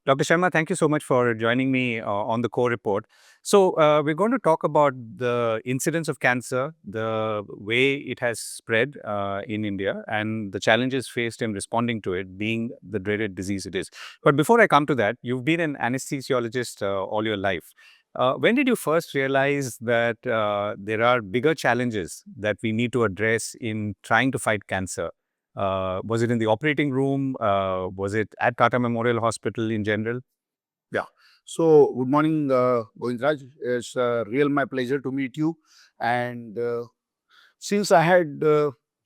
Dr. Sharma, thank you so much for joining me on the core report. So, we're going to talk about the incidence of cancer, the way it has spread in India, and the challenges faced in responding to it, being the dreaded disease it is. But before I come to that, you've been an anesthesiologist all your life. When did you first realize that there are bigger challenges that we need to address in trying to fight cancer? Was it in the operating room? Was it at Tata Memorial Hospital in general? Yeah. So, good morning, Govindraj. It's real my pleasure to meet you. And since I had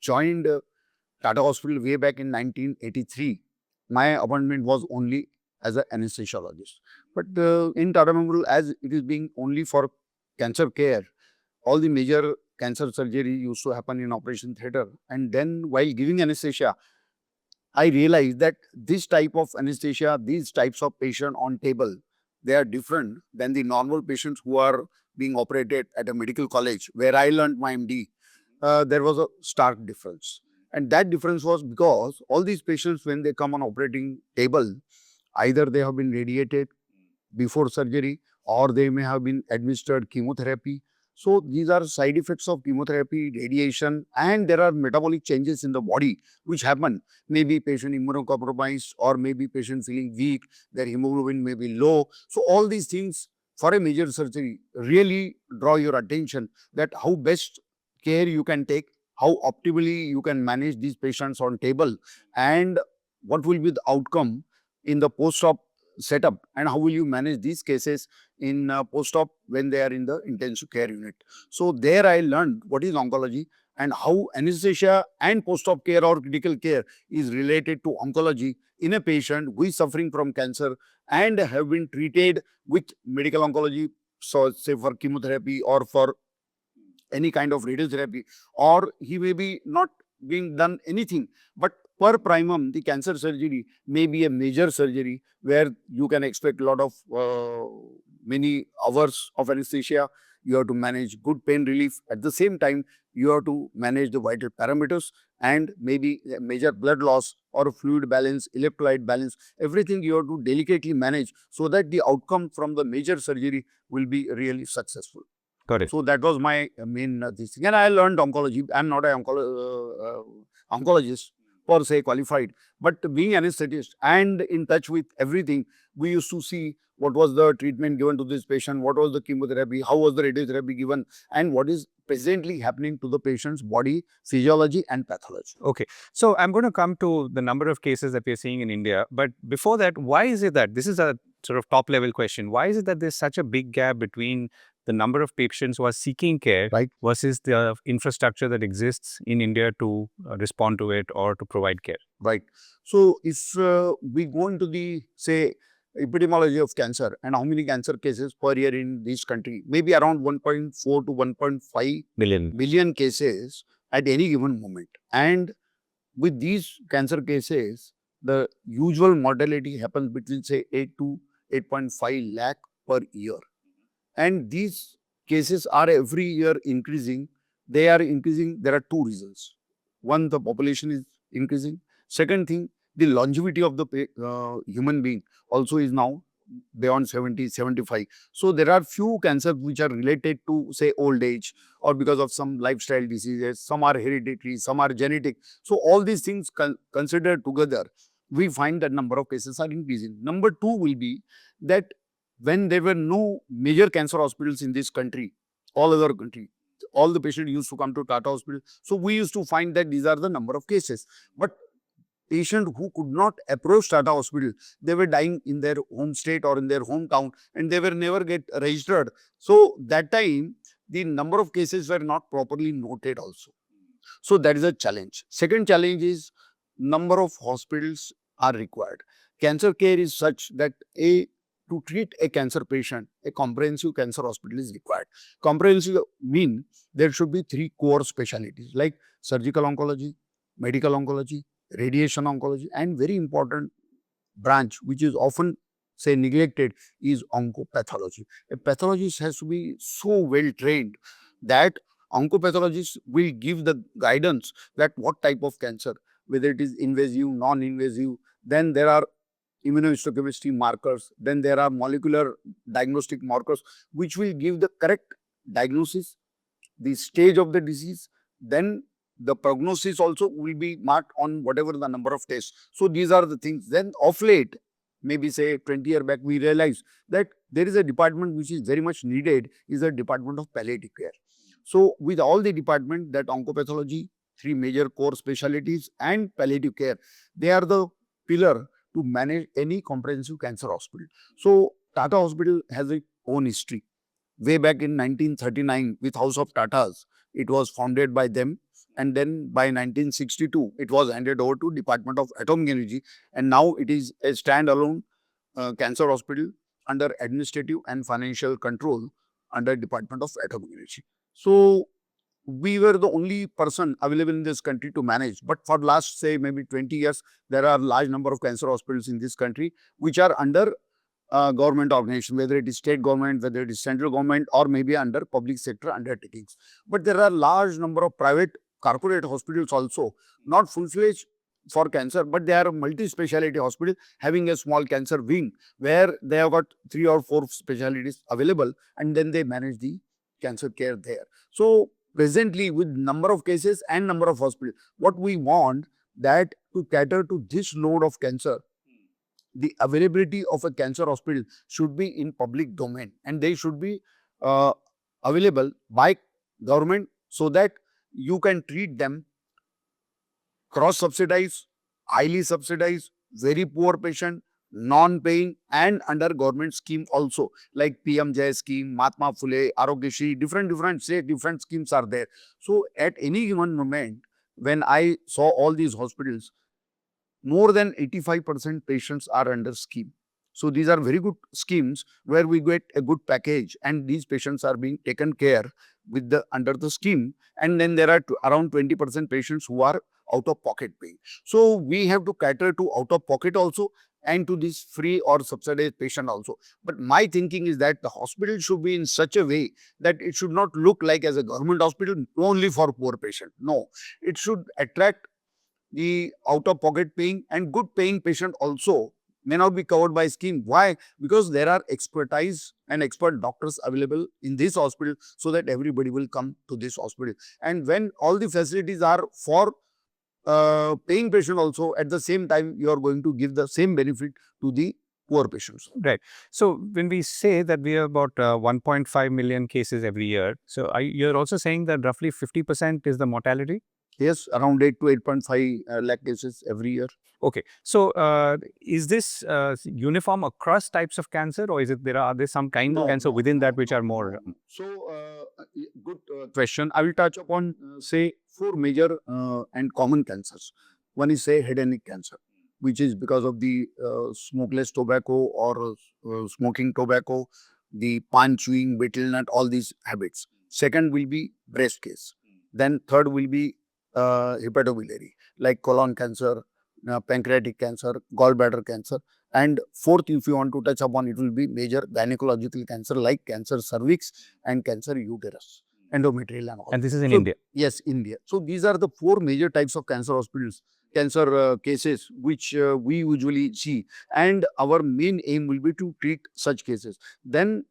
joined Tata Hospital way back in 1983, my appointment was only as an anesthesiologist. But in Tata Memorial, as it is being only for cancer care, all the major cancer surgery used to happen in operation theatre. And then while giving anesthesia, I realized that this type of anesthesia, these types of patient on table, they are different than the normal patients who are being operated at a medical college where I learned my MD. There was a stark difference. And that difference was because all these patients, when they come on operating table, either they have been radiated before surgery or they may have been administered chemotherapy. So these are side effects of chemotherapy, radiation, and there are metabolic changes in the body which happen. Maybe patient immunocompromised or maybe patient feeling weak, their hemoglobin may be low. So all these things for a major surgery really draw your attention that how best care you can take, how optimally you can manage these patients on table, and what will be the outcome in the post-op setup, and how will you manage these cases in post-op when they are in the intensive care unit. So there I learned what is oncology and how anesthesia and post-op care or critical care is related to oncology in a patient who is suffering from cancer and have been treated with medical oncology, so say for chemotherapy or for any kind of radiotherapy, or he may be not being done anything, but per primum the cancer surgery may be a major surgery where you can expect a lot of many hours of anesthesia. You have to manage good pain relief. At the same time, you have to manage the vital parameters and maybe a major blood loss or fluid balance, electrolyte balance. Everything you have to delicately manage so that the outcome from the major surgery will be really successful. Got it. So that was my main this thing. And I learned oncology. I'm not an oncologist per se qualified, but being anesthetist and in touch with everything, we used to see what was the treatment given to this patient, what was the chemotherapy, how was the radiotherapy given, and what is presently happening to the patient's body, physiology and pathology. Okay. So, I'm going to come to the number of cases that we're seeing in India. But before that, why is it that this is a sort of top level question? Why is it that there's such a big gap between the number of patients who are seeking care Right. versus the infrastructure that exists in India to respond to it or to provide care? Right. So if we go into the, say, epidemiology of cancer and how many cancer cases per year in this country, maybe around 1.4 to 1.5 Million. million cases at any given moment. And with these cancer cases, the usual mortality happens between say 8 to 8.5 lakh per year. And these cases are every year increasing. They are increasing. There are two reasons. One, the population is increasing. Second thing, the longevity of the human being also is now beyond 70, 75. So there are few cancers which are related to say old age or because of some lifestyle diseases. Some are hereditary, some are genetic. So all these things considered together, we find that number of cases are increasing. Number two will be that when there were no major cancer hospitals in this country, all other country, all the patients used to come to Tata Hospital. So we used to find that these are the number of cases. But patient who could not approach Tata Hospital, they were dying in their home state or in their hometown and they were never get registered. So that time, the number of cases were not properly noted also. So that is a challenge. Second challenge is number of hospitals are required. Cancer care is such that to treat a cancer patient, a comprehensive cancer hospital is required. Comprehensive mean there should be three core specialties like surgical oncology, medical oncology, radiation oncology, and very important branch which is often say neglected is oncopathology. A pathologist has to be so well trained that oncopathologist will give the guidance that what type of cancer, whether it is invasive, non-invasive. Then there are immunohistochemistry markers. Then there are molecular diagnostic markers which will give the correct diagnosis, the stage of the disease. Then the prognosis also will be marked on whatever the number of tests. So these are the things. Then of late, maybe say 20 years back, we realized that there is a department which is very much needed, is the department of palliative care. So with all the department, that oncopathology, three major core specialties, and palliative care, they are the pillar to manage any comprehensive cancer hospital. So Tata Hospital has its own history. Way back in 1939 with House of Tatas, it was founded by them, and then by 1962 it was handed over to Department of Atomic Energy, and now it is a standalone cancer hospital under administrative and financial control under Department of Atomic Energy. So we were the only person available in this country to manage. But for last, say, maybe 20 years, there are large number of cancer hospitals in this country which are under government organization, whether it is state government, whether it is central government, or maybe under public sector undertakings. But there are large number of private corporate hospitals also, not full-fledged for cancer, but they are multi-speciality hospital having a small cancer wing where they have got 3 or 4 specialties available, and then they manage the cancer care there. So presently, with number of cases and number of hospitals, what we want that to cater to this load of cancer, the availability of a cancer hospital should be in public domain, and they should be uh, available by government, so that you can treat them cross subsidized, highly subsidized, very poor patient, non-paying, and under government scheme also, like PM Jai scheme, Mahatma Phule, Arogyashri, different schemes are there. So at any given moment, when I saw all these hospitals, more than 85% patients are under scheme. So these are very good schemes where we get a good package, and these patients are being taken care with the under the scheme. And then there are around 20% patients who are out of pocket paying. So we have to cater to out of pocket also, and to this free or subsidized patient also. But my thinking is that the hospital should be in such a way that it should not look like as a government hospital only for poor patient. No, it should attract the out-of-pocket paying and good paying patient also may not be covered by scheme. Why? Because there are expertise and expert doctors available in this hospital, so that everybody will come to this hospital. And when all the facilities are for paying patient also, at the same time you are going to give the same benefit to the poor patients. Right. So when we say that we have about 1.5 million cases every year, so you're also saying that roughly 50% is the mortality? Yes, around 8 to 8.5 lakh cases every year. Okay. So is this uniform across types of cancer, or is it are there some kind of cancer within that which are more? So, good question. I will touch upon, say, 4 major and common cancers. One is, say, head and neck cancer, which is because of the smokeless tobacco or smoking tobacco, the pan chewing, betel nut, all these habits. Second will be breast case. Then third will be hepatobiliary, like colon cancer, pancreatic cancer, gallbladder cancer. And fourth, if you want to touch upon, it will be major gynecological cancer like cancer cervix and cancer uterus, endometrial and all. And this is in So, India. yes, India. So these are the 4 major types of cancer hospitals, cancer cases which we usually see, and our main aim will be to treat such cases. Then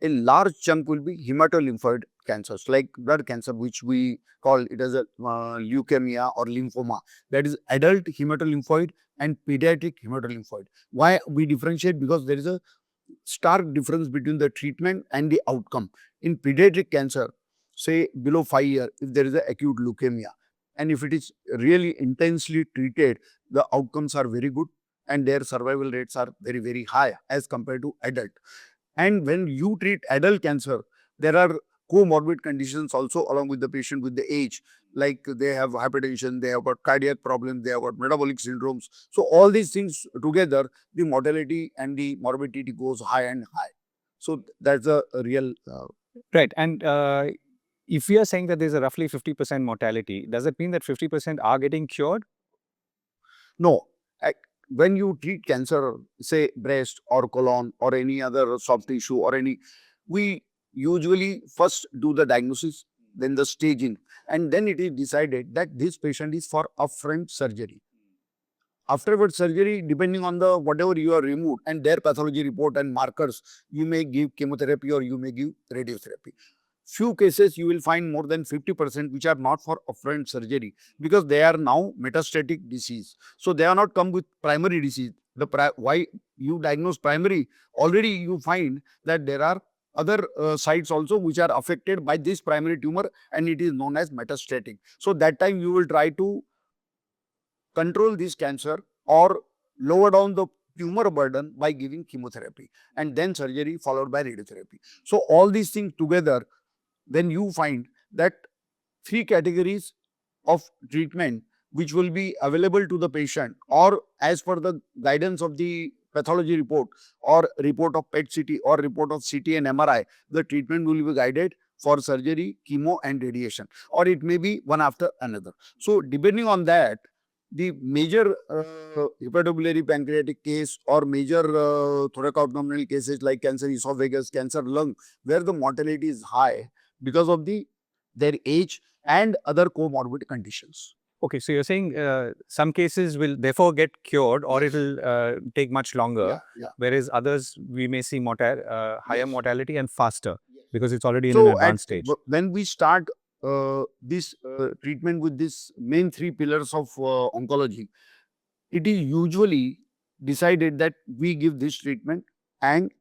a large chunk will be hematolymphoid cancers like blood cancer, which we call it as a leukemia or lymphoma. That is adult hematolymphoid and pediatric hematolymphoid. Why we differentiate? Because there is a stark difference between the treatment and the outcome. In pediatric cancer, say below 5 years, if there is a acute leukemia, and if it is really intensely treated, the outcomes are very good, and their survival rates are very, very high as compared to adult. And when you treat adult cancer, there are comorbid conditions also along with the patient with the age, like they have hypertension, they have got cardiac problems, they have got metabolic syndromes. So all these things together, the mortality and the morbidity goes high and high. So that's a real Right. And if we are saying that there's a roughly 50% mortality, does it mean that 50% are getting cured? no. When you treat cancer, say breast or colon or any other soft tissue or any, we usually first do the diagnosis, then the staging, and then it is decided that this patient is for upfront surgery. Afterwards surgery, depending on the whatever you are removed and their pathology report and markers, you may give chemotherapy or you may give radiotherapy. Few cases you will find more than 50% which are not for upfront surgery because they are now metastatic disease. So they are not come with primary disease. Why you diagnose primary, already you find that there are other sites also which are affected by this primary tumor and it is known as metastatic. So that time you will try to control this cancer or lower down the tumor burden by giving chemotherapy and then surgery followed by radiotherapy. So all these things together, then you find that three categories of treatment which will be available to the patient or as per the guidance of the pathology report or report of PET CT or report of CT and MRI, the treatment will be guided for surgery, chemo and radiation, or it may be one after another. So depending on that, the major hepatobiliary pancreatic case or major thoracoabdominal cases like cancer esophagus, cancer lung, where the mortality is high because of their age and other comorbid conditions. Okay, so you're saying some cases will therefore get cured or Yes. it'll take much longer, Yeah. whereas others we may see higher Yes. mortality and faster Yes. because it's already in an So advanced stage. when we start this treatment with this main three pillars of oncology, it is usually decided that we give this treatment and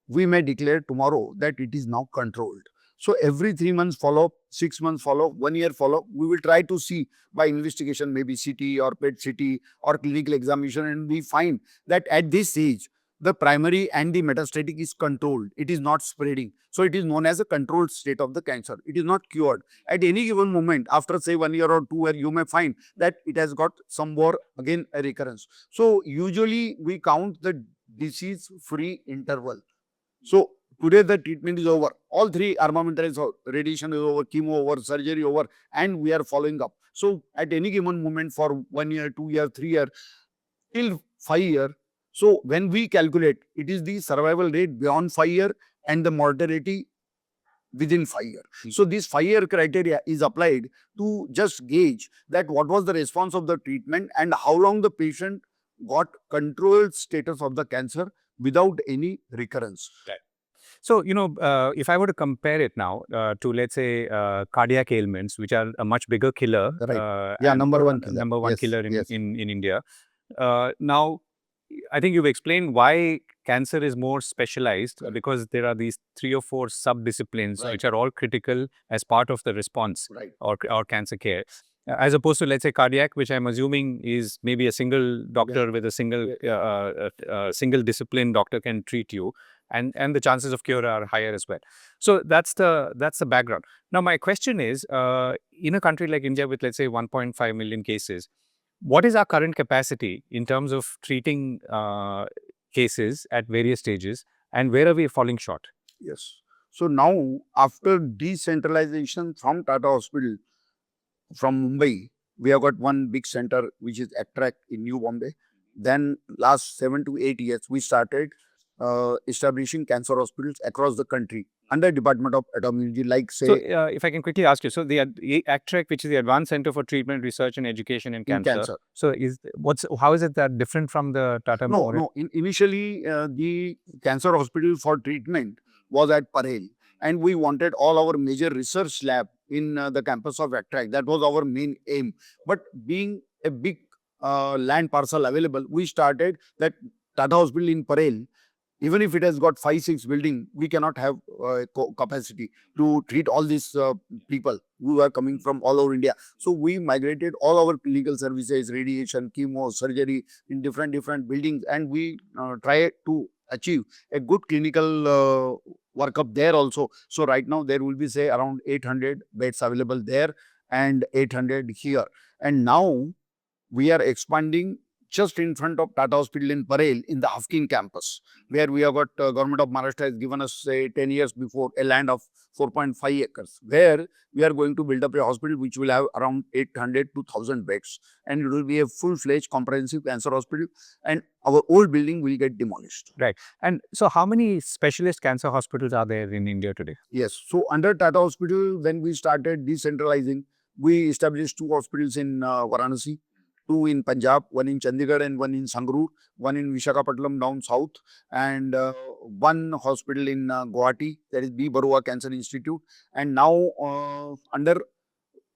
we may declare tomorrow that it is now controlled. So every 3 months follow-up, 6 months follow-up, 1 year follow-up, we will try to see by investigation, maybe CT or PET CT or clinical examination, and we find that at this stage, the primary and the metastatic is controlled. It is not spreading. So it is known as a controlled state of the cancer. It is not cured. At any given moment, after say 1 year or 2 years, you may find that it has got some more again a recurrence. So usually we count the disease-free interval. So today the treatment is over. All three armamentariums, radiation is over, chemo over, surgery over, and we are following up. So at any given moment for 1 year, 2 year, 3 year, till 5 year. So when we calculate, it is the survival rate beyond 5 year and the mortality within 5 year. So this 5 year criteria is applied to just gauge that what was the response of the treatment and how long the patient got controlled status of the cancer without any recurrence. So, if I were to compare it now to, let's say, cardiac ailments, which are a much bigger killer. Right. and Number one killer. Number one Yes, killer in, yes. in India. Now, I think you've explained why cancer is more specialized Correct. because there are these 3 or 4 sub-disciplines Right. which are all critical as part of the response Right. or cancer care. As opposed to, let's say, cardiac, which I'm assuming is maybe a single doctor with a single discipline doctor can treat you, and the chances of cure are higher as well. So that's the background. Now, my question is, in a country like India with, let's say, 1.5 million cases, what is our current capacity in terms of treating cases at various stages, and where are we falling short? Yes. So now, after decentralization from Tata Hospital, from Mumbai, we have got one big center which is Attract in New Bombay. Then last 7 to 8 years, we started establishing cancer hospitals across the country under Department of Epidemiology, like say So, if I can quickly ask you, so the ACTREC, which is the Advanced Center for Treatment, Research and Education in in Cancer. cancer. So, how is it that different from the Tata Memorial? No. Initially, the cancer hospital for treatment was at Parel, and we wanted all our major research lab in the campus of Attract. That was our main aim. But being a big land parcel available, we started that Tata Hospital in Parel. Even if it has got 5-6 building, we cannot have capacity to treat all these people who are coming from all over India. So we migrated all our clinical services, radiation, chemo, surgery in different buildings, and we try to achieve a good clinical workup there also. So right now there will be say around 800 beds available there and 800 here. And now we are expanding just in front of Tata Hospital in Parel in the Hafkin campus, where we have got government of Maharashtra has given us say 10 years before a land of 4.5 acres, where we are going to build up a hospital which will have around 800 to 1000 beds, and it will be a full-fledged comprehensive cancer hospital, and our old building will get demolished. Right. And so, how many specialist cancer hospitals are there in India today? Yes. So under Tata Hospital, when we started decentralizing, we established 2 hospitals in Varanasi two in Punjab, one in Chandigarh and one in Sangrur, one in Visakhapatnam down south, and one hospital in Guwahati, that is B. Barua Cancer Institute. And now under,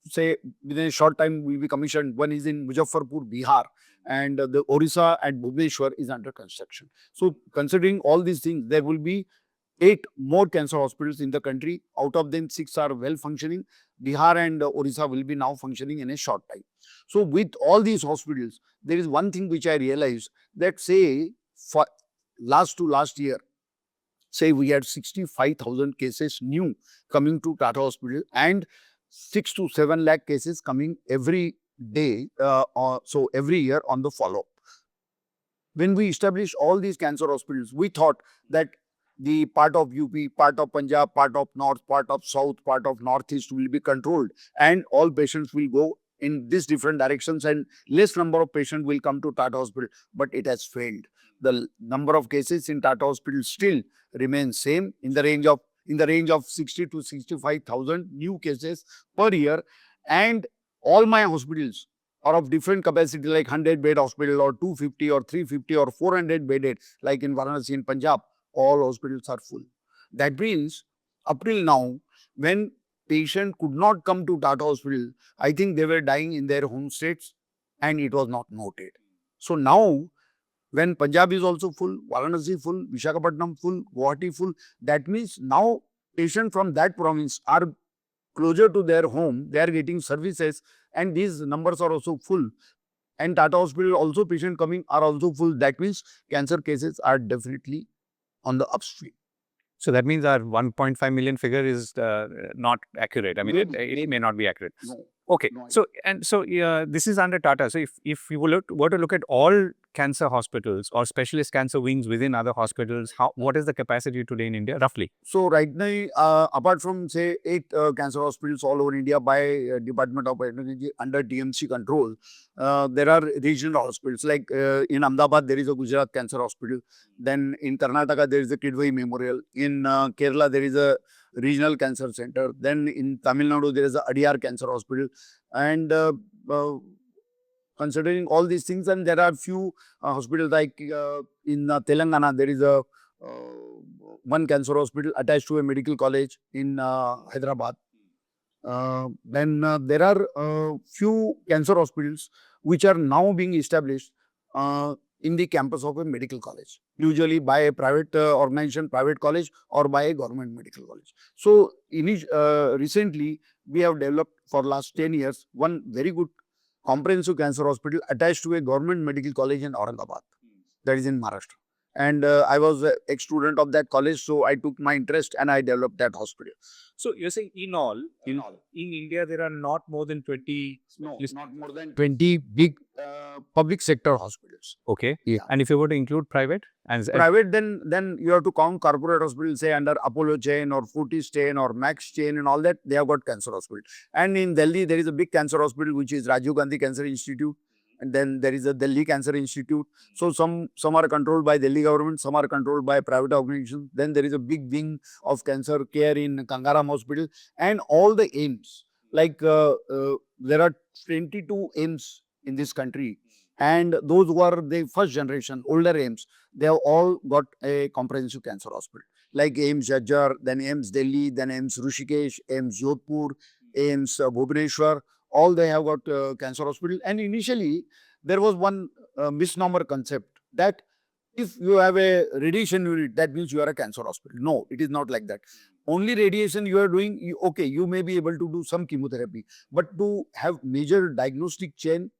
say, within a short time will be commissioned. One is in Muzaffarpur, Bihar, and the Orissa at Bhubaneswar is under construction. So considering all these things, there will be 8 more cancer hospitals in the country. Out of them, 6 are well functioning. Bihar and Orissa will be now functioning in a short time. So with all these hospitals, there is one thing which I realized, that say for last year, say we had 65,000 cases new coming to Tata Hospital, and 6 to 7 lakh cases coming every day, so every year on the follow-up. When we established all these cancer hospitals, we thought that the part of UP, part of Punjab, part of North, part of South, part of Northeast will be controlled, and all patients will go in these different directions, and less number of patients will come to Tata Hospital. But it has failed. The number of cases in Tata Hospital still remains same, in the range of 60 to 65,000 new cases per year, and all my hospitals are of different capacity, like 100-bed hospital or 250 or 350 or 400 bedded, like in Varanasi in Punjab. All hospitals are full. That means up till now, when patient could not come to Tata Hospital, I think they were dying in their home states, and it was not noted. So now, when Punjab is also full, Varanasi full, Visakhapatnam full, Guwahati full, that means now patients from that province are closer to their home, they are getting services, and these numbers are also full. And Tata Hospital also, patient coming are also full. That means cancer cases are definitely on the upstream. So that means our 1.5 million figure is not accurate. I mean, it may not be accurate. No. Okay. No, So this is under Tata. So if you were to look at all cancer hospitals or specialist cancer wings within other hospitals, what is the capacity today in India, roughly? So right now, apart from say 8 cancer hospitals all over India by Department of Energy under TMC control, there are regional hospitals, like in Ahmedabad there is a Gujarat Cancer Hospital. Then in Karnataka there is a Kidwai Memorial. In Kerala there is a regional cancer center. Then in Tamil Nadu there is a Adyar Cancer Hospital. And considering all these things, and there are few hospitals, like in Telangana there is a one cancer hospital attached to a medical college in Hyderabad. Then there are few cancer hospitals which are now being established in the campus of a medical college, usually by a private organization, private college, or by a government medical college. So recently we have developed, for last 10 years, one very good comprehensive cancer hospital attached to a government medical college in Aurangabad, that is in Maharashtra. And I was an ex-student of that college, so I took my interest and I developed that hospital. So you're saying in India there are not more than 20. No, not more than 20 big public sector hospitals. Okay. Yeah. And if you were to include private? Private, then you have to count corporate hospitals, say under Apollo chain or Fortis chain or Max chain and all that, they have got cancer hospital. And in Delhi, there is a big cancer hospital, which is Rajiv Gandhi Cancer Institute. And then there is a Delhi Cancer Institute. So some are controlled by Delhi government, some are controlled by private organizations. Then there is a big wing of cancer care in Kangaram Hospital. And all the aims, like there are 22 aims in this country. And those who are the first generation, older aims, they have all got a comprehensive cancer hospital. Like AIMS Jajjar, then AIMS Delhi, then AIMS Rishikesh, AIMS Jodhpur, AIMS Bhubaneswar. All they have got cancer hospital. And initially, there was one misnomer concept that if you have a radiation unit, that means you are a cancer hospital. No, it is not like that. Only radiation you are doing, okay, you may be able to do some chemotherapy. But to have major diagnostic chain,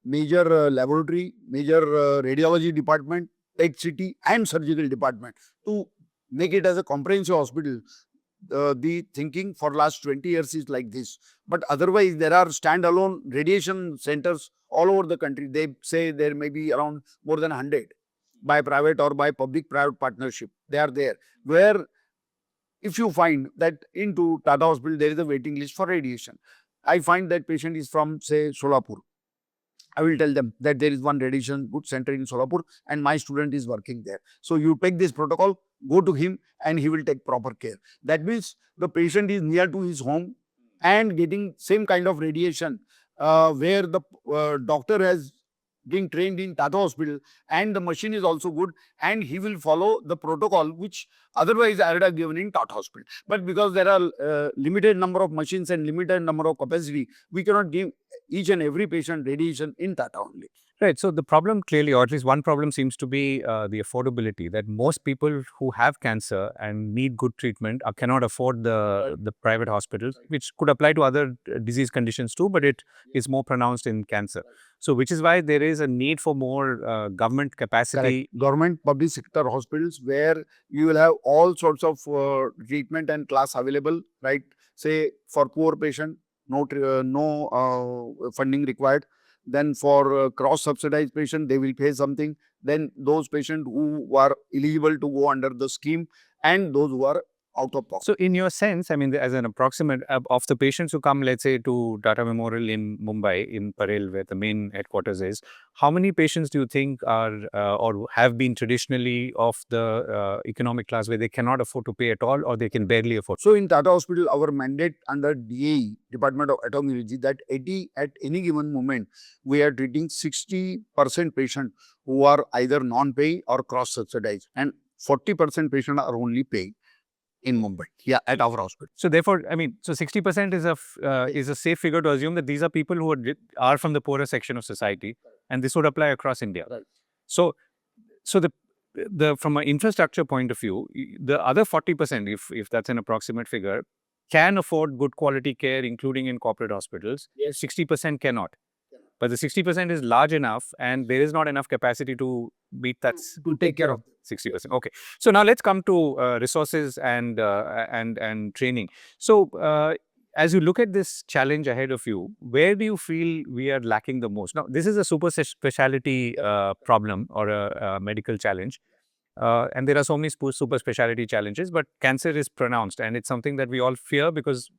major laboratory, major radiology department, PET-CT and surgical department, to make it as a comprehensive hospital, the thinking for last 20 years is like this. But otherwise, there are standalone radiation centers all over the country. They say there may be around more than 100 by private or by public-private partnership. They are there. Where if you find that into Tata Hospital, there is a waiting list for radiation. I find that patient is from, say, Solapur. I will tell them that there is one radiation good center in Solapur and my student is working there. So you take this protocol, go to him and he will take proper care. That means the patient is near to his home and getting same kind of radiation where the doctor has been trained in Tata Hospital and the machine is also good, and he will follow the protocol which otherwise I would have given in Tata Hospital. But because there are limited number of machines and limited number of capacity, we cannot give each and every patient radiation in Tata only. Right. So the problem clearly, or at least one problem seems to be the affordability, that most people who have cancer and need good treatment cannot afford the private hospitals, which could apply to other disease conditions too, but it is more pronounced in cancer. So which is why there is a need for more government capacity. Correct. Government public sector hospitals where you will have all sorts of treatment and class available, right? Say for poor patient, no funding required. Then for cross subsidized patient, they will pay something. Then those patients who are eligible to go under the scheme and those who are out of pocket. So in your sense, I mean, as an approximate of the patients who come, let's say, to Tata Memorial in Mumbai, in Parel, where the main headquarters is, how many patients do you think are or have been traditionally of the economic class where they cannot afford to pay at all, or they can barely afford? So in Tata Hospital, our mandate under DAE, Department of Atomic Energy, that at any given moment, we are treating 60% patient who are either non-paying or cross-subsidized, and 40% patient are only paying in Mumbai. Yeah, at our hospital. So therefore, I mean, so 60% is a safe figure to assume that these are people who are from the poorer section of society, and this would apply across India. Right. So the from an infrastructure point of view, the other 40%, if that's an approximate figure, can afford good quality care, including in corporate hospitals. Yes. 60% cannot. But the 60% is large enough, and there is not enough capacity to meet that. To take care of 60%. Okay. So now let's come to resources and training. So as you look at this challenge ahead of you, where do you feel we are lacking the most? Now, this is a super specialty problem or a medical challenge. And there are so many super specialty challenges, but cancer is pronounced, and it's something that we all fear because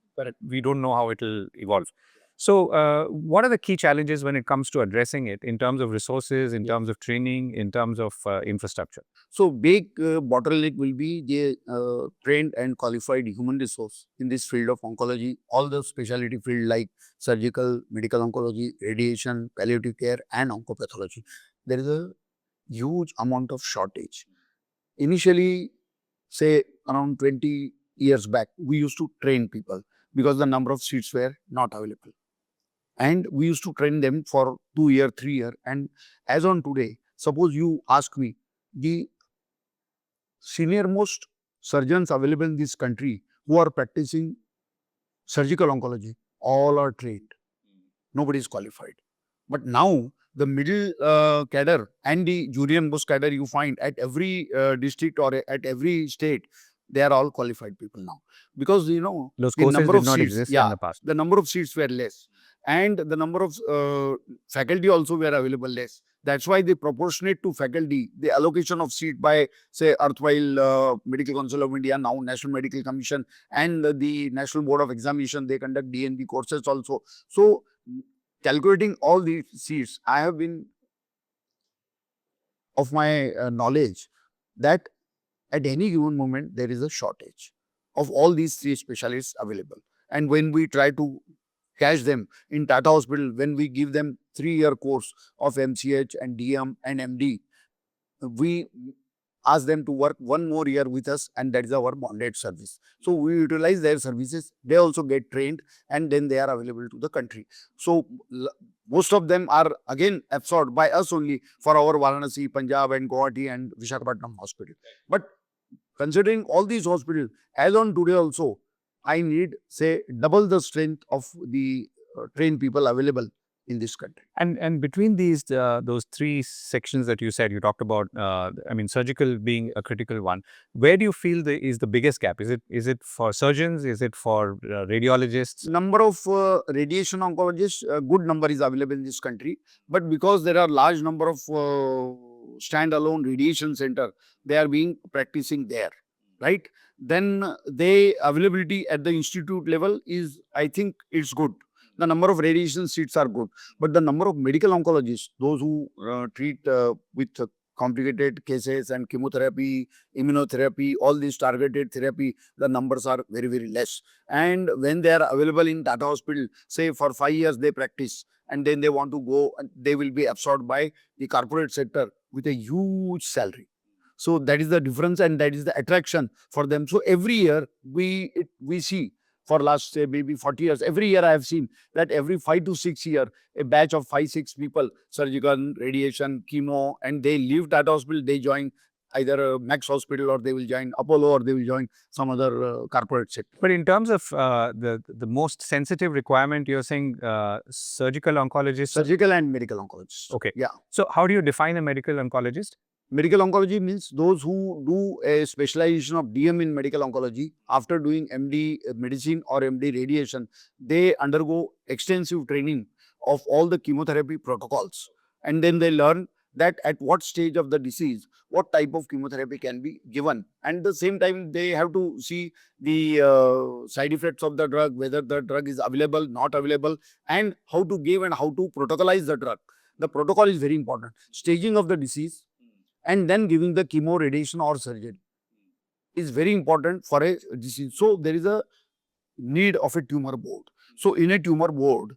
we don't know how it will evolve. So, what are the key challenges when it comes to addressing it in terms of resources, in terms of training, in terms of infrastructure? So big bottleneck will be the trained and qualified human resource in this field of oncology. All the specialty field like surgical, medical oncology, radiation, palliative care, and oncopathology. There is a huge amount of shortage. Initially, say around 20 years back, we used to train people because the number of seats were not available. And we used to train them for 2 year, 3 year. And as on today, suppose you ask me, the senior most surgeons available in this country who are practicing surgical oncology, all are trained. Nobody is qualified. But now the middle cadre and the junior most cadre you find at every district or at every state, they are all qualified people now. Because, you know, Those the courses number did of not seats, exist in the past. the number of seats were less. And the number of faculty also were available less. That's why the proportionate to faculty, the allocation of seat by, say, erstwhile Medical Council of India, now National Medical Commission, and the National Board of Examination, they conduct DNB courses also. So, calculating all these seats, I have been of my knowledge that at any given moment, there is a shortage of all these three specialists available. And when we try to catch them in Tata Hospital, when we give them 3-year course of MCH and DM and MD, we ask them to work 1 more year with us, and that is our bonded service. So we utilize their services. They also get trained, and then they are available to the country. So most of them are again absorbed by us only for our Varanasi, Punjab, and Guwahati and Visakhapatnam hospital. But considering all these hospitals, as on today also, I need, say, double the strength of the trained people available in this country. And between these those three sections that you said, you talked about, I mean, surgical being a critical one. Where do you feel is the biggest gap? Is it for surgeons? Is it for radiologists? Number of radiation oncologists, a good number is available in this country. But because there are large number of standalone radiation center, they are being practicing there, right? Then the availability at the institute level is, I think, it's good. The number of radiation seats are good, but the number of medical oncologists, those who treat with complicated cases and chemotherapy, immunotherapy, all these targeted therapy, the numbers are very, very less. And when they are available in Tata Hospital, say for 5 years they practice, and then they want to go, and they will be absorbed by the corporate sector with a huge salary. So that is the difference, and that is the attraction for them. So every year we see, for last say maybe 40 years, every year I have seen that every 5 to 6 year, a batch of 5-6 people, surgical, radiation, chemo, and they leave that hospital, they join either Max Hospital, or they will join Apollo, or they will join some other corporate sector. But in terms of the most sensitive requirement, you're saying surgical oncologist. Surgical and medical oncologists. Okay. Yeah. So how do you define a medical oncologist? Medical oncology means those who do a specialization of DM in medical oncology. After doing MD medicine or MD radiation, they undergo extensive training of all the chemotherapy protocols. And then they learn that at what stage of the disease, what type of chemotherapy can be given. And at the same time, they have to see the side effects of the drug, whether the drug is available, not available, and how to give and how to protocolize the drug. The protocol is very important. Staging of the disease, and then giving the chemo, radiation or surgery is very important for a disease. So there is a need of a tumor board. So in a tumor board,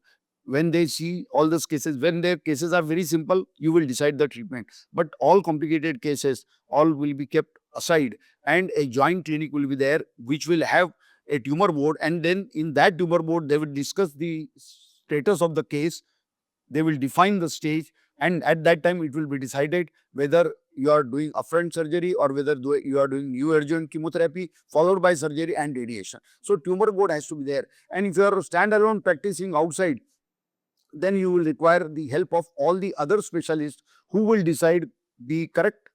when they see all those cases, when their cases are very simple, you will decide the treatment. But all complicated cases, all will be kept aside, and a joint clinic will be there, which will have a tumor board. And then in that tumor board, they will discuss the status of the case. They will define the stage, and at that time it will be decided whether you are doing upfront surgery or whether you are doing neoadjuvant chemotherapy followed by surgery and radiation. So tumor board has to be there. And if you are standalone practicing outside, then you will require the help of all the other specialists who will decide the correct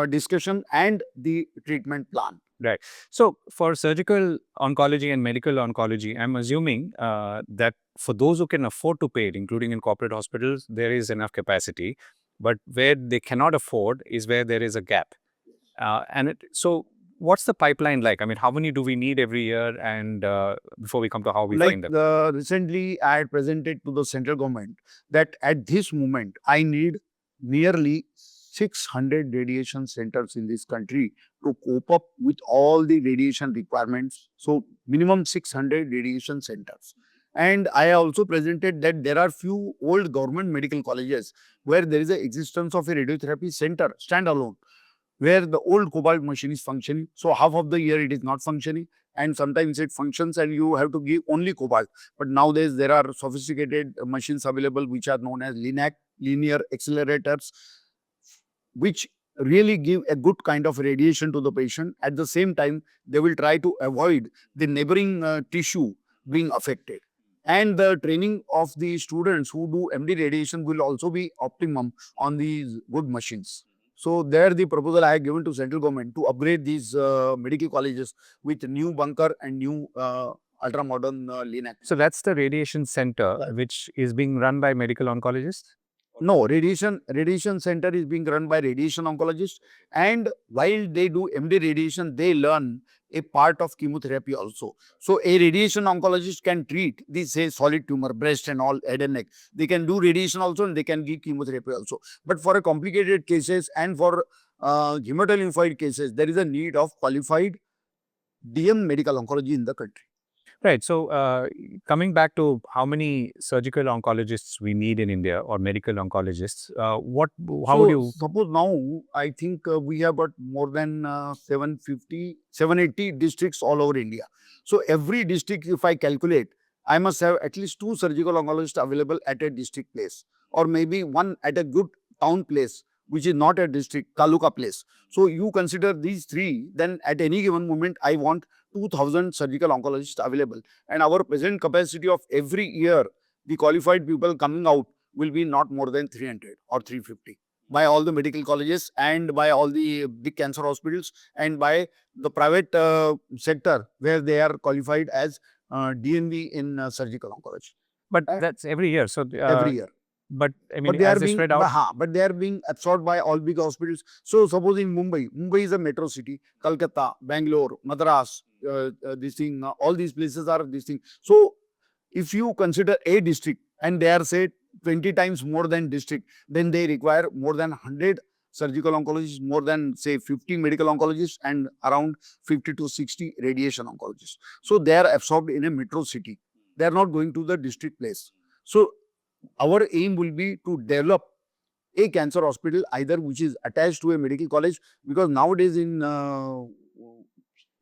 discussion and the treatment plan. Right. So for surgical oncology and medical oncology, I'm assuming that for those who can afford to pay it, including in corporate hospitals, there is enough capacity. But where they cannot afford is where there is a gap. So what's the pipeline like? I mean, how many do we need every year? And before we come to how we find them. Recently, I had presented to the central government that at this moment, I need nearly 600 radiation centers in this country to cope up with all the radiation requirements. So minimum 600 radiation centers. And I also presented that there are few old government medical colleges where there is an existence of a radiotherapy center standalone, where the old cobalt machine is functioning. So half of the year it is not functioning, and sometimes it functions and you have to give only cobalt. But nowadays there are sophisticated machines available which are known as LINAC, linear accelerators, which really give a good kind of radiation to the patient. At the same time, they will try to avoid the neighboring tissue being affected. And the training of the students who do MD radiation will also be optimum on these good machines. So there the proposal I have given to central government to upgrade these medical colleges with new bunker and new ultra modern LINAC. So that's the radiation center, which is being run by medical oncologists? No, radiation center is being run by radiation oncologists, and while they do MD radiation, they learn a part of chemotherapy also. So a radiation oncologist can treat these, say, solid tumor, breast and all, head and neck. They can do radiation also, and they can give chemotherapy also. But for a complicated cases and for hematolymphoid cases, there is a need of qualified DM medical oncology in the country. Right. So coming back to how many surgical oncologists we need in India, or medical oncologists, would you suppose now I think we have got more than 780 districts all over India. So every district, if I calculate, I must have at least 2 surgical oncologists available at a district place, or maybe one at a good town place, which is not a district, taluka place. So you consider these 3, then at any given moment, I want 2,000 surgical oncologists available. And our present capacity of every year, the qualified people coming out will be not more than 300 or 350 by all the medical colleges and by all the big cancer hospitals and by the private sector where they are qualified as DNV in surgical oncology. But that's every year. So every year. But I mean, they are being spread out. But they are being absorbed by all big hospitals. So suppose in Mumbai is a metro city, Kolkata, Bangalore, Madras, this thing, all these places are this thing. So if you consider a district and they are say 20 times more than district, then they require more than 100 surgical oncologists, more than say 50 medical oncologists, and around 50 to 60 radiation oncologists. So they are absorbed in a metro city. They are not going to the district place. So our aim will be to develop a cancer hospital either which is attached to a medical college, because nowadays in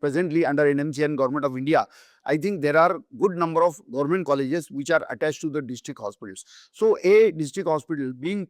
presently under NMC and Government of India, I think there are good number of government colleges which are attached to the district hospitals. So a district hospital being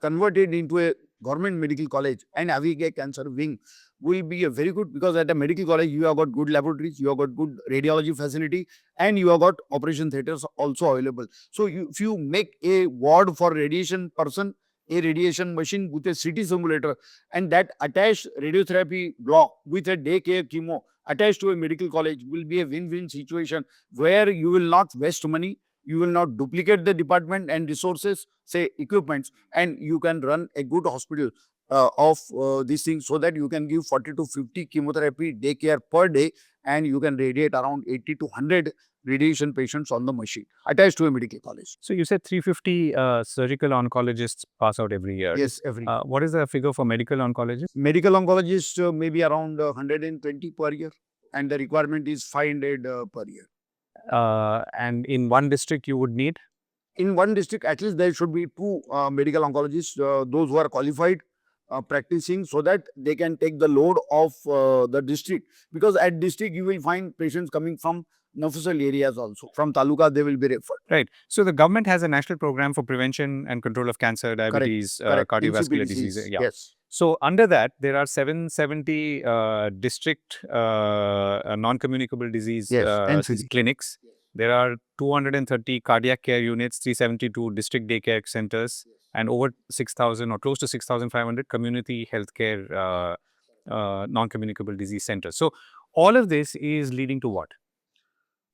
converted into a government medical college and having a cancer wing will be a very good, because at a medical college you have got good laboratories, you have got good radiology facility, and you have got operation theaters also available. So if you make a ward for radiation person, a radiation machine with a CT simulator, and that attached radiotherapy block with a daycare chemo attached to a medical college, will be a win-win situation where you will not waste money, you will not duplicate the department and resources, say equipments, and you can run a good hospital of these things, so that you can give 40 to 50 chemotherapy daycare per day, and you can radiate around 80 to 100 radiation patients on the machine attached to a medical college. So you said 350 surgical oncologists pass out every year. Yes, every What is the figure for medical oncologists? medical oncologist maybe around 120 per year, and the requirement is 500 per year. And in one district, you would need? In one district, at least there should be two medical oncologists, those who are qualified, practicing, so that they can take the load of the district. Because at district, you will find patients coming from Nafusal areas also. From Taluka, they will be referred. Right. So the government has a national program for prevention and control of cancer, diabetes, Correct. cardiovascular Insipid disease. Yeah. Yes. So under that, there are 770 district non-communicable disease Yes, NCD. clinics. There are 230 cardiac care units, 372 district daycare centers, and over 6,000 or close to 6,500 community healthcare non-communicable disease centers. So all of this is leading to what?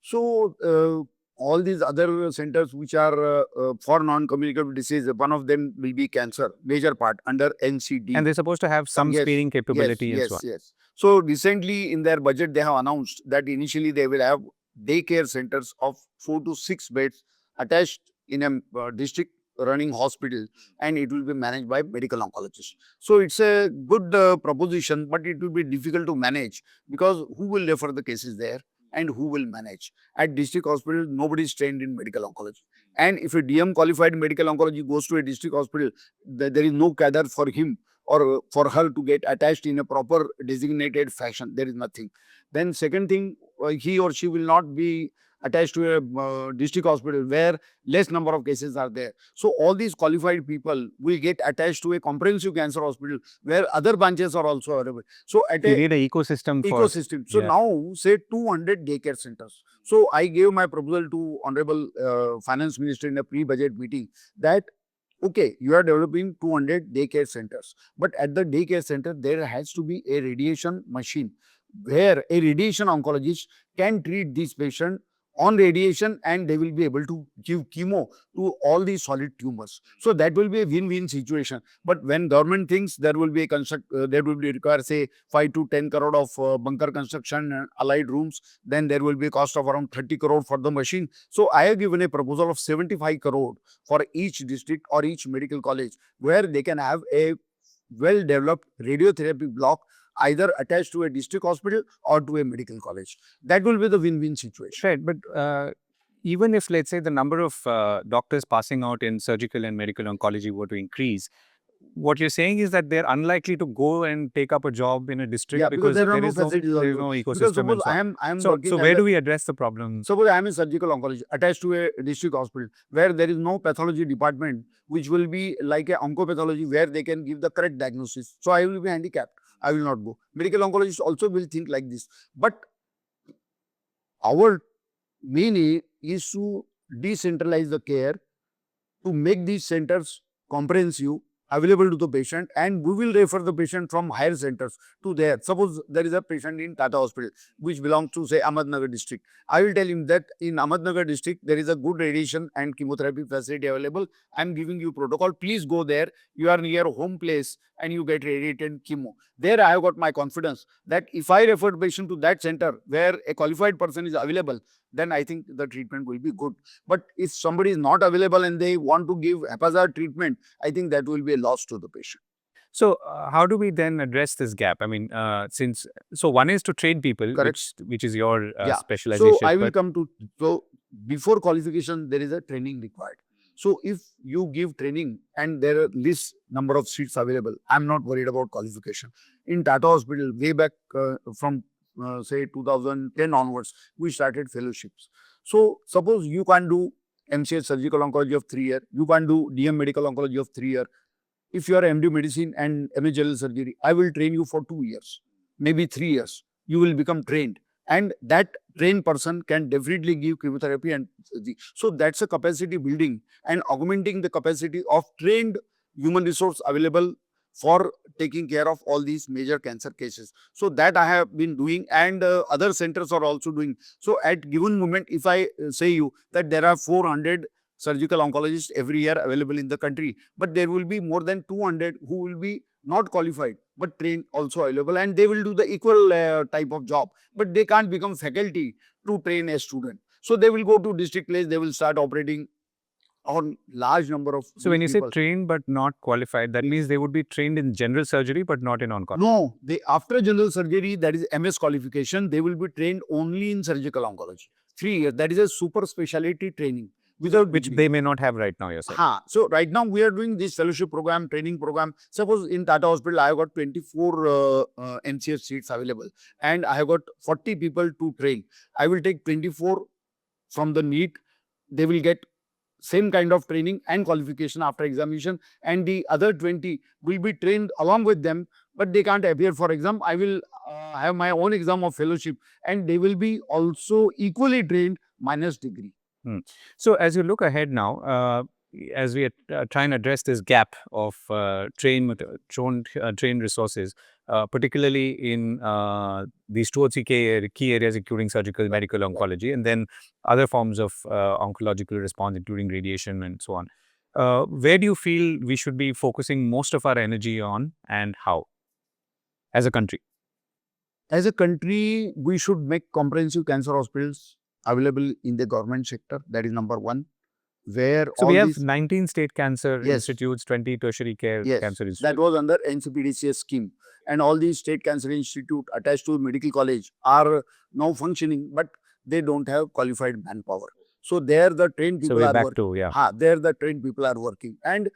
So, all these other centers which are for non-communicable disease, one of them will be cancer, major part under NCD. And they're supposed to have some Yes, screening capability and so on. Yes. So recently in their budget, they have announced that initially they will have daycare centers of 4 to 6 beds attached in a district running hospital, and it will be managed by medical oncologists. So it's a good proposition, but it will be difficult to manage, because who will refer the cases there and who will manage? At district hospital, nobody is trained in medical oncology. And if a DM qualified medical oncology goes to a district hospital, there is no cadre for him or for her to get attached in a proper designated fashion. There is nothing. Then second thing, he or she will not be attached to a district hospital where less number of cases are there. So all these qualified people will get attached to a comprehensive cancer hospital where other branches are also available. So at You a need an ecosystem for... ecosystem. So Yeah. now say 200 daycare centers. So I gave my proposal to Honorable Finance Minister in a pre-budget meeting that, okay, you are developing 200 daycare centers, but at the daycare center, there has to be a radiation machine where a radiation oncologist can treat this patient on radiation, and they will be able to give chemo to all these solid tumors. So that will be a win-win situation. But when government thinks there will be there will be require say 5 to 10 crore of bunker construction and allied rooms, then there will be a cost of around 30 crore for the machine. So I have given a proposal of 75 crore for each district or each medical college, where they can have a well-developed radiotherapy block either attached to a district hospital or to a medical college. That will be the win-win situation. Right, but even if, let's say, the number of doctors passing out in surgical and medical oncology were to increase, what you're saying is that they're unlikely to go and take up a job in a district, Yeah, because there are no there facilities is also. no Because ecosystem. suppose And so on. I am So working where as do a, we address the problem? suppose I am a surgical oncologist attached to a district hospital where there is no pathology department, which will be like a oncopathology where they can give the correct diagnosis. So I will be handicapped. I will not go. Medical oncologists also will think like this. But our main aim is to decentralize the care, to make these centers comprehensive, available to the patient, and we will refer the patient from higher centers to there. Suppose there is a patient in Tata Hospital which belongs to say Ahmednagar district. I will tell him that in Ahmednagar district there is a good radiation and chemotherapy facility available. I am giving you protocol. Please go there. You are near home place and you get radiated chemo. There I have got my confidence that if I refer the patient to that center where a qualified person is available, then I think the treatment will be good. But if somebody is not available and they want to give haphazard treatment, I think that will be a loss to the patient. So how do we then address this gap? I mean, so one is to train people, Correct. which is your Yeah. So specialization. I will But come to, so before qualification, there is a training required. So if you give training and there are least number of seats available, I'm not worried about qualification. In Tata Hospital, way back from say 2010 onwards, we started fellowships. So suppose you can do MCH surgical oncology of 3 years, you can do DM medical oncology of 3 years. If you are MD medicine and MA general surgery, I will train you for 2 years, maybe 3 years. You will become trained, and that trained person can definitely give chemotherapy and surgery. So that's a capacity building and augmenting the capacity of trained human resource available for taking care of all these major cancer cases. So that I have been doing, and other centers are also doing. So at given moment, if I say you that there are 400 surgical oncologists every year available in the country, but there will be more than 200 who will be not qualified but trained also available, and they will do the equal type of job, but they can't become faculty to train a student. So they will go to district place, they will start operating on large number of so these when you say people. trained but not qualified, that Yes. means they would be trained in general surgery but not in oncology. No, they after general surgery, that is MS qualification, they will be trained only in surgical oncology. 3 years, that is a super specialty training without Which degree. they may not have right now, you're saying. So right now we are doing this fellowship program, training program. Suppose in Tata Hospital, I have got 24 MCH seats available, and I have got 40 people to train. I will take 24 from the NEET. They will get same kind of training and qualification after examination, and the other 20 will be trained along with them, but they can't appear for exam. I will have my own exam of fellowship, and they will be also equally trained minus degree. Hmm. So as you look ahead now, as we try and address this gap of trained resources, particularly in these two or three key areas, including surgical, medical oncology, and then other forms of oncological response, including radiation and so on. Where do you feel we should be focusing most of our energy on, and how, as a country? As a country, we should make comprehensive cancer hospitals available in the government sector. That is number one. Where So all we have these, 19 state cancer yes, institutes, 20 tertiary care yes, cancer that institutes. was under NCPDCS scheme. And all these state cancer institute attached to medical college are now functioning, but they don't have qualified manpower. So there the trained So people we're are back working. to, yeah. There the trained people are working. And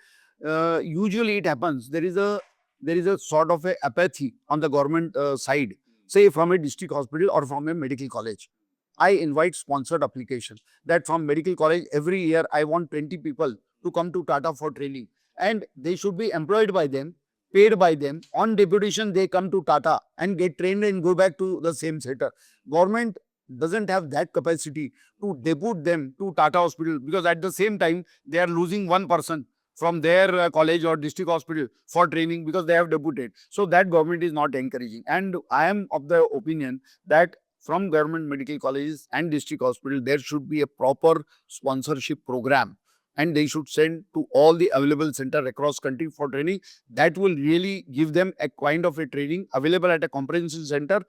usually it happens, there is a sort of a apathy on the government side, say from a district hospital or from a medical college. I invite sponsored application that from medical college every year I want 20 people to come to Tata for training, and they should be employed by them, paid by them. On deputation, they come to Tata and get trained and go back to the same center. Government doesn't have that capacity to depute them to Tata Hospital, because at the same time they are losing one person from their college or district hospital for training because they have deputed. So that government is not encouraging. And I am of the opinion that from government medical colleges and district hospital, there should be a proper sponsorship program, and they should send to all the available center across country for training. That will really give them a kind of a training available at a comprehensive center.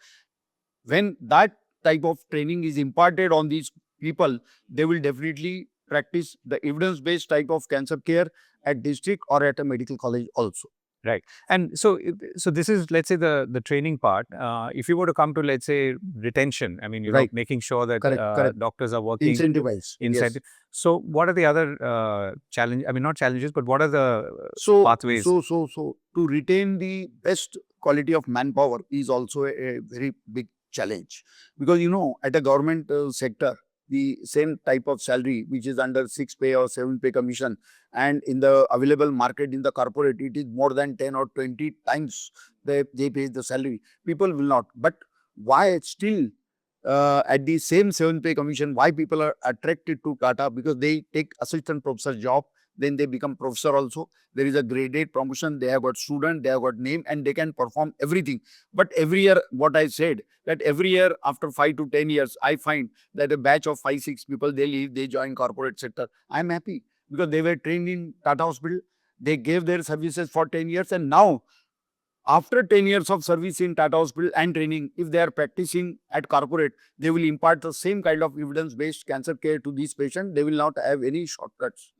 When that type of training is imparted on these people, they will definitely practice the evidence-based type of cancer care at district or at a medical college also. Right. And so, so this is, let's say, the training part. If you were to come to, let's say, retention, I mean, Right. making sure that Correct. doctors are working Incentivize. Yes. inside. So what are the other challenge? I mean, not challenges, but what are the pathways? So to retain the best quality of manpower is also a very big challenge, because at a government sector, the same type of salary which is under 6 pay or 7 pay commission, and in the available market in the corporate, it is more than 10 or 20 times they pay the salary. People will not. But why still at the same 7 pay commission, why people are attracted to Tata? Because they take assistant professor job, then they become professor also. There is a graded promotion, they have got student, they have got name, and they can perform everything. But every year, what I said, that every year after 5 to 10 years, I find that a batch of 5, 6 people, they leave, they join corporate sector. I'm happy because they were trained in Tata Hospital. They gave their services for 10 years, and now after 10 years of service in Tata Hospital and training, if they are practicing at corporate, they will impart the same kind of evidence-based cancer care to these patients. They will not have any shortcuts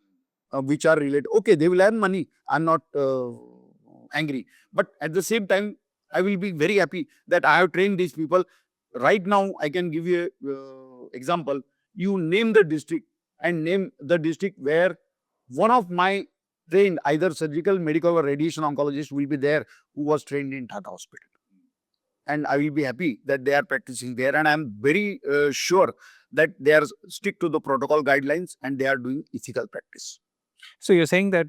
which are related. Okay, they will earn money. I'm not angry. But at the same time, I will be very happy that I have trained these people. Right now, I can give you an example. You name the district and name the district where one of my trained either surgical, medical or radiation oncologist will be there who was trained in Tata Hospital. And I will be happy that they are practicing there. And I'm very sure that they are stick to the protocol guidelines and they are doing ethical practice. So you're saying that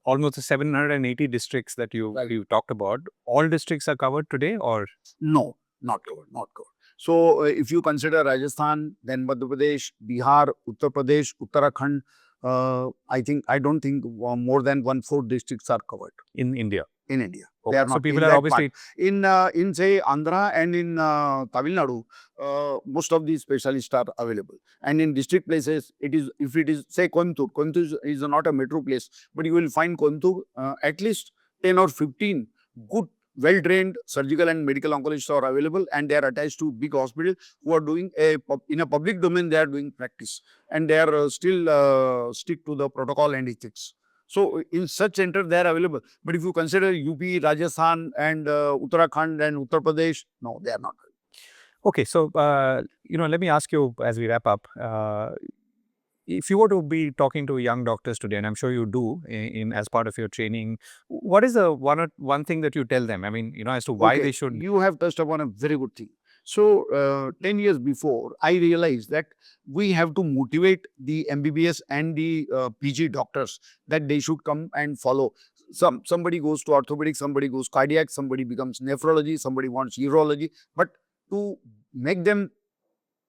almost the 780 districts that you talked about, all districts are covered today, or? No, not covered, not covered. So if you consider Rajasthan, then Madhya Pradesh, Bihar, Uttar Pradesh, Uttarakhand, I don't think more than 1/4 districts are covered in India. in India. Okay. They are So not. people In are that obviously part. In say Andhra and in Tamil Nadu, most of these specialists are available. And in district places, it is if it is say Coimbatore is not a metro place, but you will find Coimbatore at least 10 or 15 good well-trained surgical and medical oncologists are available, and they are attached to big hospital who are doing in a public domain. They are doing practice, and they are still stick to the protocol and ethics. So in such center they are available. But if you consider UP, Rajasthan, and Uttarakhand and Uttar Pradesh, no, they are not. okay. So let me ask you as we wrap up. If you were to be talking to young doctors today, and I'm sure you do in as part of your training, what is the one thing that you tell them? I mean, as to why they should. You have touched upon a very good thing. So 10 years before, I realized that we have to motivate the MBBS and the PG doctors that they should come and follow. Somebody goes to orthopedic, somebody goes cardiac, somebody becomes nephrology, somebody wants urology. But to make them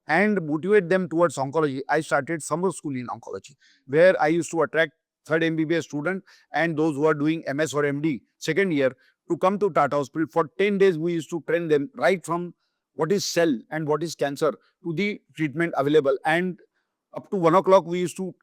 and motivate them towards oncology, I started summer school in oncology, where I used to attract third MBBS student and those who are doing MS or MD second year to come to Tata Hospital. For 10 days, we used to train them right from what is cell and what is cancer to the treatment available. And up to 1 o'clock, we used to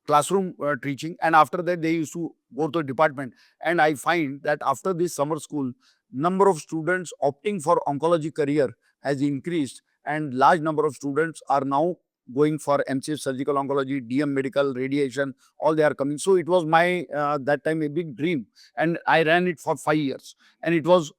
classroom teaching. And after that, they used to go to the department. And I find that after this summer school, number of students opting for oncology career has increased, and large number of students are now going for MCH surgical oncology, DM medical, radiation, all they are coming. So it was my that time a big dream, and I ran it for 5 years, and it was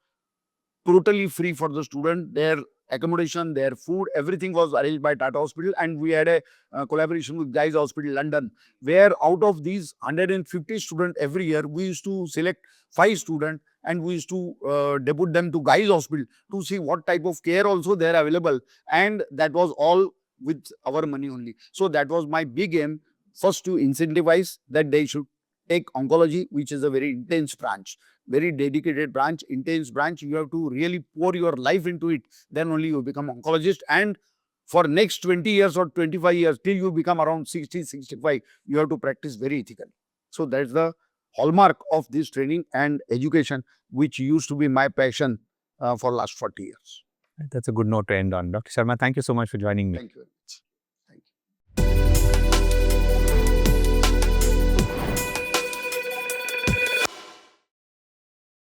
totally free for the student. Their accommodation, their food, everything was arranged by Tata Hospital, and we had a collaboration with Guy's Hospital London, where out of these 150 students every year, we used to select 5 students and we used to debut them to Guy's Hospital to see what type of care also they are available, and that was all with our money only. So that was my big aim, first to incentivize that they should take oncology, which is a very intense branch, very dedicated branch, intense branch. You have to really pour your life into it. Then only you become oncologist. And for next 20 years or 25 years, till you become around 60, 65, you have to practice very ethically. So that's the hallmark of this training and education, which used to be my passion for last 40 years. That's a good note to end on. Dr. Sharma, thank you so much for joining me. Thank you.